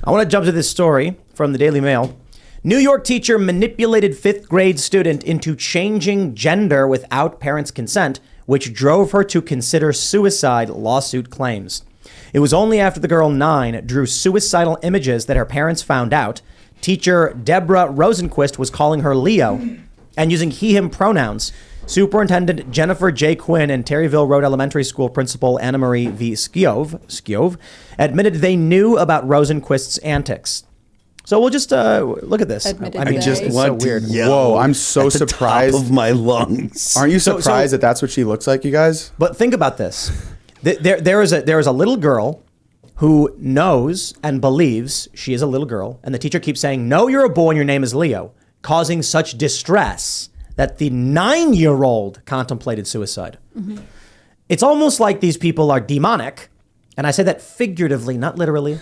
I want to jump to this story from the Daily Mail. New York teacher manipulated 5th grade student into changing gender without parents' consent, which drove her to consider suicide, lawsuit claims. It was only after the girl 9 drew suicidal images that her parents found out. Teacher Deborah Rosenquist was calling her Leo and using he, him pronouns. Superintendent Jennifer J. Quinn and Terryville Road Elementary School Principal Anna Marie V. Skjov admitted they knew about Rosenquist's antics. So we'll just look at this. I just it's want so weird. to yell. Whoa, I'm so at the surprised. top of my lungs. Aren't you surprised that that's what she looks like, you guys? But think about this. There is a little girl who knows and believes she is a little girl, and the teacher keeps saying, "No, you're a boy and your name is Leo," causing such distress that the 9-year-old contemplated suicide. Mm-hmm. It's almost like these people are demonic, and I say that figuratively, not literally.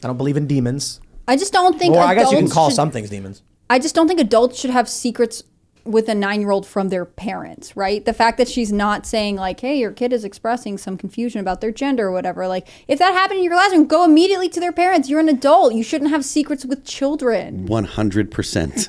I don't believe in demons. I just don't think I guess you can call some things demons. I just don't think adults should have secrets with a 9-year-old from their parents, right? The fact that she's not saying like, hey, your kid is expressing some confusion about their gender or whatever. Like, if that happened in your classroom, go immediately to their parents. You're an adult. You shouldn't have secrets with children. 100%.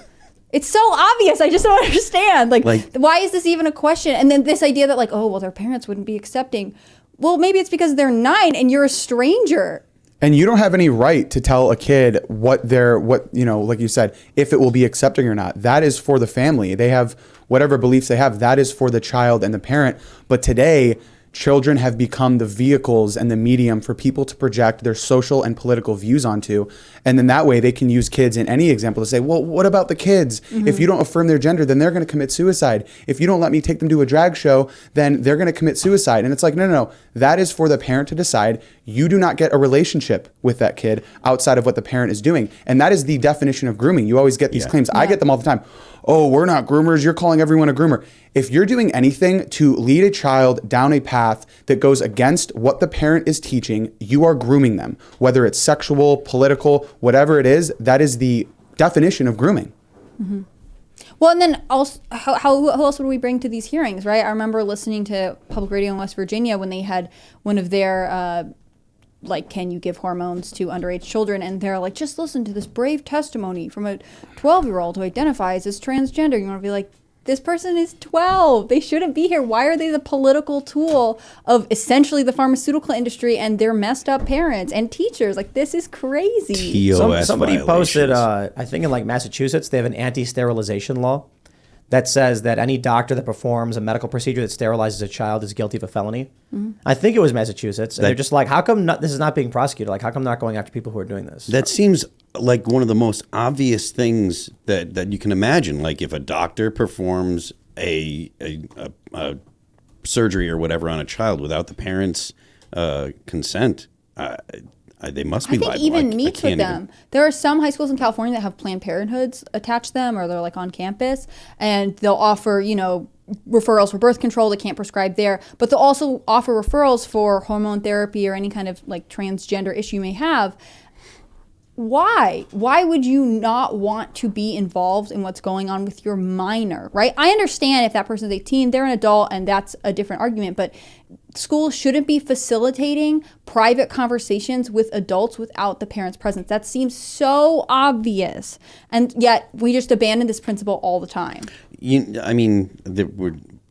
It's so obvious. I just don't understand. Like, why is this even a question? And then this idea that like, oh, well, their parents wouldn't be accepting. Well, maybe it's because they're 9 and you're a stranger. And you don't have any right to tell a kid what like you said, if it will be accepting or not. That is for the family. They have whatever beliefs they have. That is for the child and the parent. But today, children have become the vehicles and the medium for people to project their social and political views onto. And then that way they can use kids in any example to say, well, what about the kids? Mm-hmm. If you don't affirm their gender, then they're going to commit suicide. If you don't let me take them to a drag show, then they're going to commit suicide. And it's like, no. That is for the parent to decide. You do not get a relationship with that kid outside of what the parent is doing. And that is the definition of grooming. You always get these claims. I get them all the time. Oh, we're not groomers. You're calling everyone a groomer. If you're doing anything to lead a child down a path that goes against what the parent is teaching, you are grooming them. Whether it's sexual, political, whatever it is, that is the definition of grooming. Mm-hmm. Well, and then also, who else would we bring to these hearings, right? I remember listening to public radio in West Virginia when they had one of their can you give hormones to underage children? And they're like, just listen to this brave testimony from a 12-year-old who identifies as transgender. You want to be like, this person is 12. They shouldn't be here. Why are they the political tool of essentially the pharmaceutical industry and their messed up parents and teachers? Like, this is crazy. Somebody posted, I think in like Massachusetts, they have an anti-sterilization law that says that any doctor that performs a medical procedure that sterilizes a child is guilty of a felony. Mm-hmm. I think it was Massachusetts. And they're just like, how come this is not being prosecuted? Like, how come not going after people who are doing this? That seems like one of the most obvious things that you can imagine. Like if a doctor performs a surgery or whatever on a child without the parents' consent, they must be liable. I think even meets with them. There are some high schools in California that have Planned Parenthoods attached to them, or they're like on campus, and they'll offer, referrals for birth control. They can't prescribe there, but they'll also offer referrals for hormone therapy or any kind of like transgender issue you may have. Why? Why would you not want to be involved in what's going on with your minor, right? I understand if that person is 18, they're an adult, and that's a different argument, but schools shouldn't be facilitating private conversations with adults without the parents' presence. That seems so obvious, and yet we just abandon this principle all the time.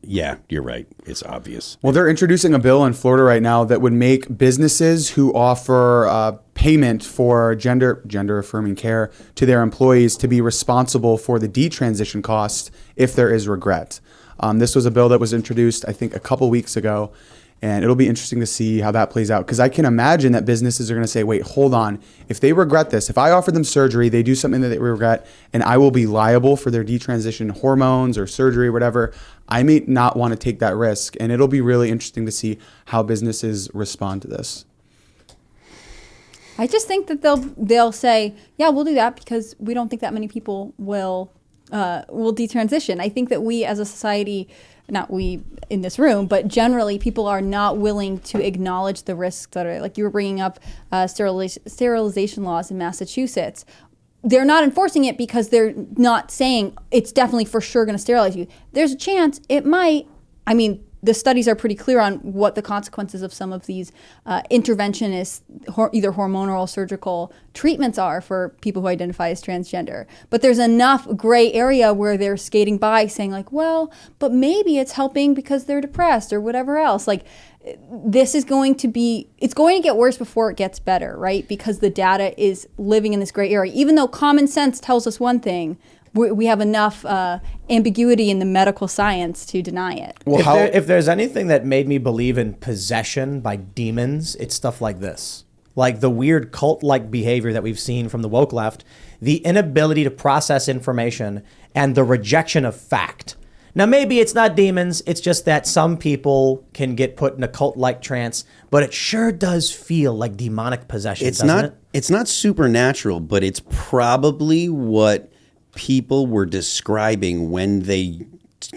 Yeah, you're right. It's obvious. Well, they're introducing a bill in Florida right now that would make businesses who offer payment for gender-affirming care to their employees to be responsible for the detransition cost if there is regret. This was a bill that was introduced, I think, a couple weeks ago, and it'll be interesting to see how that plays out, because I can imagine that businesses are going to say, wait, hold on. If they regret this, if I offer them surgery, they do something that they regret, and I will be liable for their detransition hormones or surgery or whatever, I may not want to take that risk. And it'll be really interesting to see how businesses respond to this. I just think that they'll say, yeah, we'll do that because we don't think that many people will detransition. I think that we as a society, not we in this room, but generally people are not willing to acknowledge the risks that are, like you were bringing up, sterilization laws in Massachusetts. They're not enforcing it because they're not saying it's definitely for sure going to sterilize you. There's a chance it might. I mean, the studies are pretty clear on what the consequences of some of these interventionist, either hormonal or surgical treatments are for people who identify as transgender. But there's enough gray area where they're skating by saying like, well, but maybe it's helping because they're depressed or whatever else. Like, this is going to be, it's going to get worse before it gets better, right? Because the data is living in this gray area. Even though common sense tells us one thing, we have enough ambiguity in the medical science to deny it. Well, if there's anything that made me believe in possession by demons, it's stuff like this. Like the weird cult-like behavior that we've seen from the woke left, the inability to process information, and the rejection of fact. Now, maybe it's not demons. It's just that some people can get put in a cult-like trance, but it sure does feel like demonic possession, doesn't it? It's not supernatural, but it's probably what people were describing when they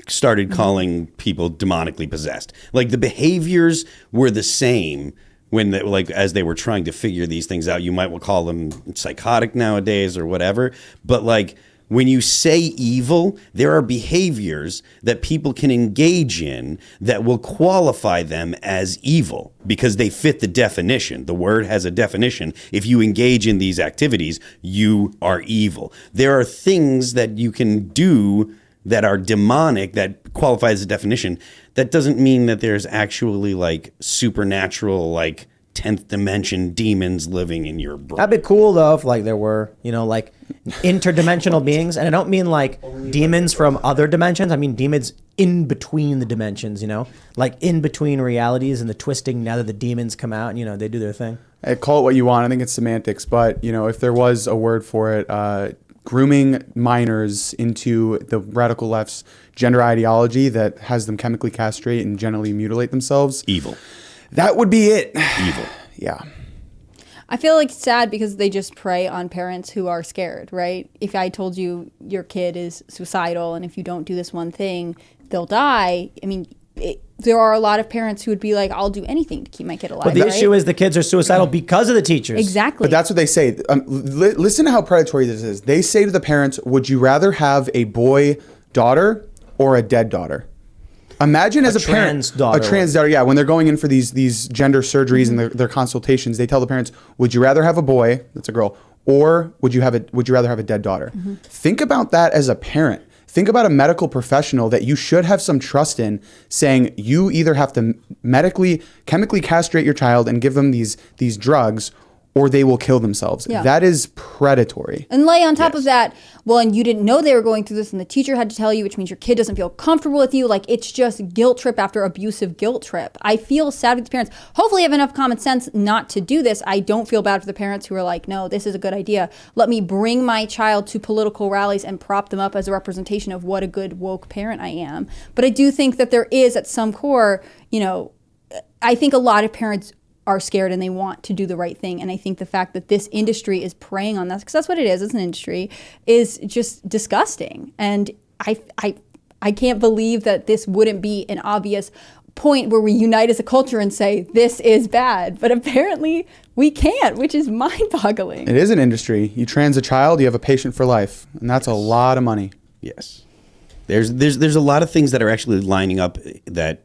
started calling people demonically possessed. Like the behaviors were the same when as they were trying to figure these things out. You might call them psychotic nowadays or whatever, but like when you say evil, there are behaviors that people can engage in that will qualify them as evil because they fit the definition. The word has a definition. If you engage in these activities, you are evil. There are things that you can do that are demonic that qualify as a definition. That doesn't mean that there's actually like supernatural, like 10th dimension demons living in your brain. That'd be cool though if like there were, like interdimensional beings. And I don't mean like demons from other dimensions. I mean demons in between the dimensions, like in between realities and the twisting now that the demons come out and, they do their thing. Hey, call it what you want. I think it's semantics. But, if there was a word for it, grooming minors into the radical left's gender ideology that has them chemically castrate and genitally mutilate themselves. Evil. That would be it. Evil. Yeah. I feel like it's sad because they just prey on parents who are scared, right? If I told you your kid is suicidal and if you don't do this one thing, they'll die. I mean, there are a lot of parents who would be like, I'll do anything to keep my kid alive. But the right? issue is the kids are suicidal because of the teachers. Exactly. But that's what they say. Listen to how predatory this is. They say to the parents, would you rather have a boy daughter or a dead daughter? Imagine as a parent, a trans daughter, yeah, when they're going in for these gender surgeries and their consultations, they tell the parents, would you rather have a boy, that's a girl, or would you rather have a dead daughter? Think about that as a parent. Think about a medical professional that you should have some trust in saying you either have to chemically castrate your child and give them these drugs, or they will kill themselves. Yeah. That is predatory. And lay on top of that, well, and you didn't know they were going through this and the teacher had to tell you, which means your kid doesn't feel comfortable with you. Like, it's just guilt trip after abusive guilt trip. I feel sad with the parents. Hopefully you have enough common sense not to do this. I don't feel bad for the parents who are like, no, this is a good idea. Let me bring my child to political rallies and prop them up as a representation of what a good woke parent I am. But I do think that there is at some core, I think a lot of parents are scared and they want to do the right thing. And I think the fact that this industry is preying on that, because that's what it is, it's an industry, is just disgusting. And I can't believe that this wouldn't be an obvious point where we unite as a culture and say, this is bad. But apparently we can't, which is mind-boggling. It is an industry. You trans a child, you have a patient for life. And that's a lot of money. Yes. There's a lot of things that are actually lining up that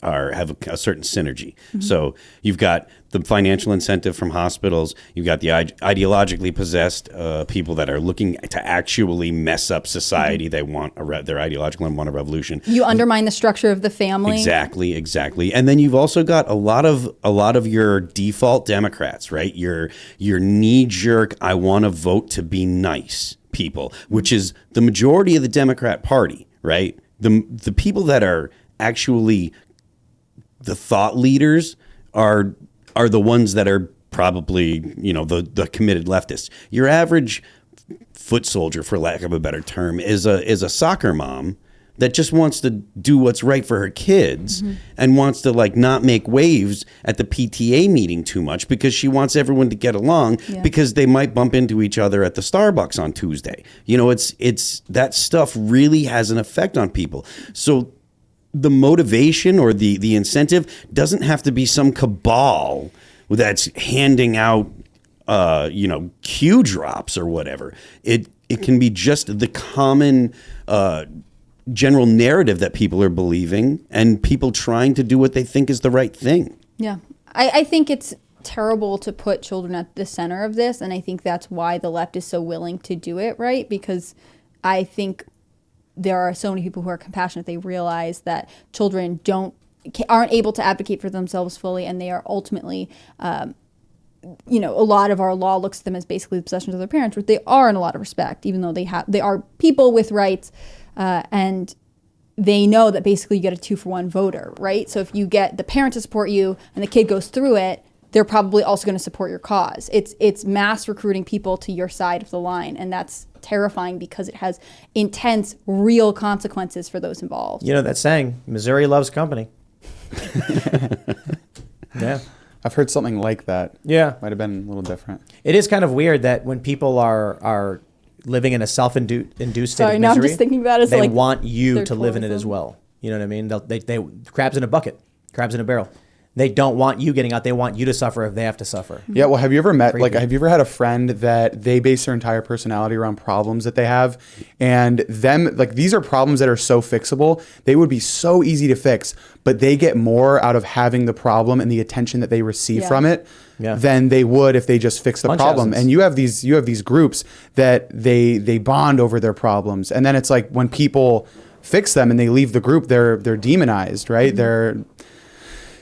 have a certain synergy. So you've got the financial incentive from hospitals. You've got the ideologically possessed people that are looking to actually mess up society. They want they're ideological and want a revolution. You undermine the structure of the family. Exactly. And then you've also got a lot of your default Democrats, right? Your knee jerk, I want to vote to be nice people, which is the majority of the Democrat Party, right? The people that are actually the thought leaders are the ones that are probably, the committed leftists. Your average foot soldier, for lack of a better term, is a soccer mom that just wants to do what's right for her kids and wants to not make waves at the PTA meeting too much because she wants everyone to get along because they might bump into each other at the Starbucks on Tuesday. It's that stuff really has an effect on people. So the motivation or the incentive doesn't have to be some cabal that's handing out, Q drops or whatever. It can be just the common general narrative that people are believing and people trying to do what they think is the right thing. Yeah. I think it's terrible to put children at the center of this, and I think that's why the left is so willing to do it, right? Because I think there are so many people who are compassionate. They realize that children aren't able to advocate for themselves fully, and they are ultimately, a lot of our law looks at them as basically the possessions of their parents, which they are in a lot of respect, even though they are people with rights, and they know that basically you get a 2-for-1 voter, right? So if you get the parent to support you and the kid goes through it, they're probably also going to support your cause. It's mass recruiting people to your side of the line, and that's terrifying because it has intense, real consequences for those involved. You know that saying, Missouri loves company. Yeah. I've heard something like that. Yeah. Might have been a little different. It is kind of weird that when people are living in a self-induced state of misery, now I'm just thinking about it as they like want you they're to live in it as tourism. well. You know what I mean? They crabs in a bucket, crabs in a barrel. They don't want you getting out. They want you to suffer if they have to suffer. Yeah, well, have you ever met, Creepy. have you ever had a friend that they base their entire personality around problems that they have? And these are problems that are so fixable. They would be so easy to fix, but they get more out of having the problem and the attention that they receive Yeah. from it Yeah. than they would if they just fix the problem. Munchausen's. And you have these groups that they bond over their problems. And then it's like when people fix them and they leave the group, they're demonized, right?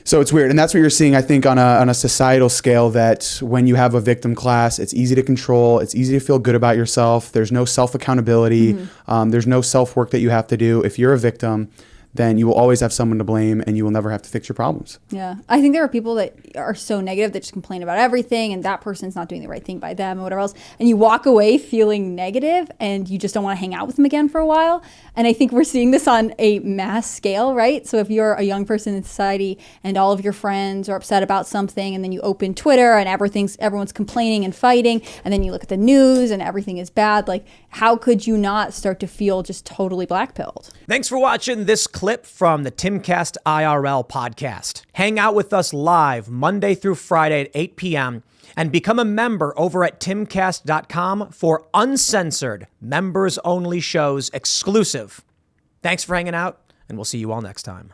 So it's weird. And that's what you're seeing, I think, on a societal scale, that when you have a victim class, it's easy to control. It's easy to feel good about yourself. There's no self-accountability. There's no self-work that you have to do. If you're a victim, then you will always have someone to blame and you will never have to fix your problems. Yeah. I think there are people that are so negative that just complain about everything and that person's not doing the right thing by them or whatever else. And you walk away feeling negative and you just don't want to hang out with them again for a while. And I think we're seeing this on a mass scale, right? So if you're a young person in society and all of your friends are upset about something, and then you open Twitter and everyone's complaining and fighting, and then you look at the news and everything is bad, like how could you not start to feel just totally blackpilled? Thanks for watching this clip from the Timcast IRL podcast. Hang out with us live Monday through Friday at 8 p.m. and become a member over at timcast.com for uncensored, members-only shows exclusive. Thanks for hanging out, and we'll see you all next time.